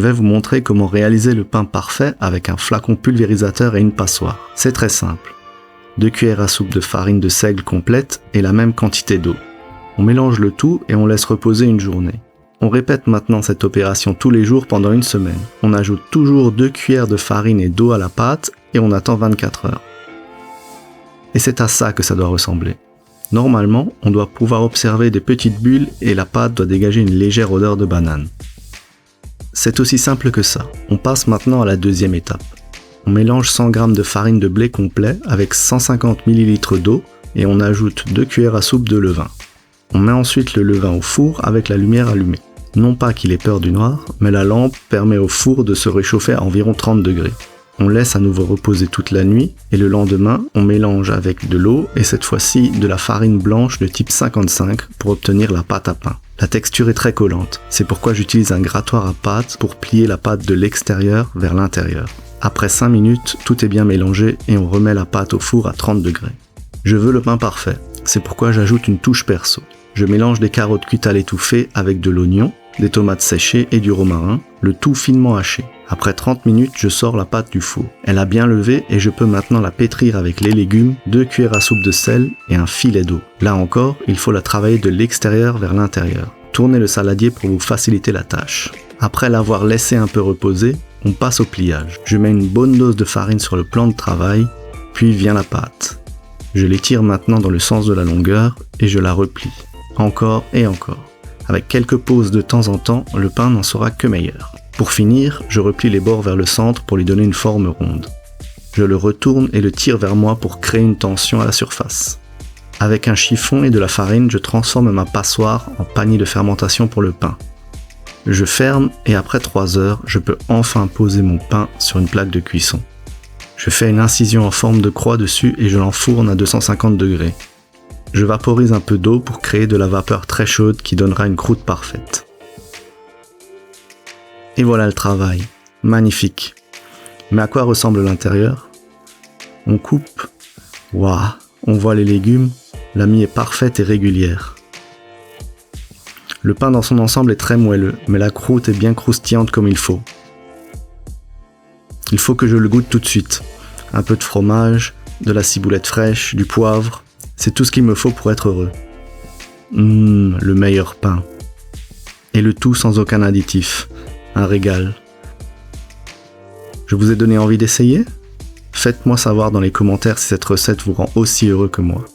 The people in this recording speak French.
vais vous montrer comment réaliser le pain parfait avec un flacon pulvérisateur et une passoire. C'est très simple. 2 cuillères à soupe de farine de seigle complète et la même quantité d'eau. On mélange le tout et on laisse reposer une journée. On répète maintenant cette opération tous les jours pendant une semaine. On ajoute toujours 2 cuillères de farine et d'eau à la pâte et on attend 24 heures. Et c'est à ça que ça doit ressembler. Normalement, on doit pouvoir observer des petites bulles et la pâte doit dégager une légère odeur de banane. C'est aussi simple que ça. On passe maintenant à la deuxième étape. On mélange 100 g de farine de blé complet avec 150 ml d'eau et on ajoute 2 cuillères à soupe de levain. On met ensuite le levain au four avec la lumière allumée. Non pas qu'il ait peur du noir, mais la lampe permet au four de se réchauffer à environ 30 degrés. On laisse à nouveau reposer toute la nuit et le lendemain, on mélange avec de l'eau et cette fois-ci de la farine blanche de type 55 pour obtenir la pâte à pain. La texture est très collante, c'est pourquoi j'utilise un grattoir à pâte pour plier la pâte de l'extérieur vers l'intérieur. Après 5 minutes, tout est bien mélangé et on remet la pâte au four à 30 degrés. Je veux le pain parfait, c'est pourquoi j'ajoute une touche perso. Je mélange des carottes cuites à l'étouffée avec de l'oignon, des tomates séchées et du romarin, le tout finement haché. Après 30 minutes, je sors la pâte du four. Elle a bien levé et je peux maintenant la pétrir avec les légumes, 2 cuillères à soupe de sel et un filet d'eau. Là encore, il faut la travailler de l'extérieur vers l'intérieur. Tournez le saladier pour vous faciliter la tâche. Après l'avoir laissé un peu reposer, on passe au pliage. Je mets une bonne dose de farine sur le plan de travail, puis vient la pâte. Je l'étire maintenant dans le sens de la longueur et je la replie. Encore et encore. Avec quelques pauses de temps en temps, le pain n'en sera que meilleur. Pour finir, je replie les bords vers le centre pour lui donner une forme ronde. Je le retourne et le tire vers moi pour créer une tension à la surface. Avec un chiffon et de la farine, je transforme ma passoire en panier de fermentation pour le pain. Je ferme et après 3 heures, je peux enfin poser mon pain sur une plaque de cuisson. Je fais une incision en forme de croix dessus et je l'enfourne à 250 degrés. Je vaporise un peu d'eau pour créer de la vapeur très chaude qui donnera une croûte parfaite. Et voilà le travail. Magnifique. Mais à quoi ressemble l'intérieur? On coupe. Waouh! On voit les légumes. La mie est parfaite et régulière. Le pain dans son ensemble est très moelleux, mais la croûte est bien croustillante comme il faut. Il faut que je le goûte tout de suite. Un peu de fromage, de la ciboulette fraîche, du poivre. C'est tout ce qu'il me faut pour être heureux. Le meilleur pain. Et le tout sans aucun additif. Un régal. Je vous ai donné envie d'essayer? Faites-moi savoir dans les commentaires si cette recette vous rend aussi heureux que moi.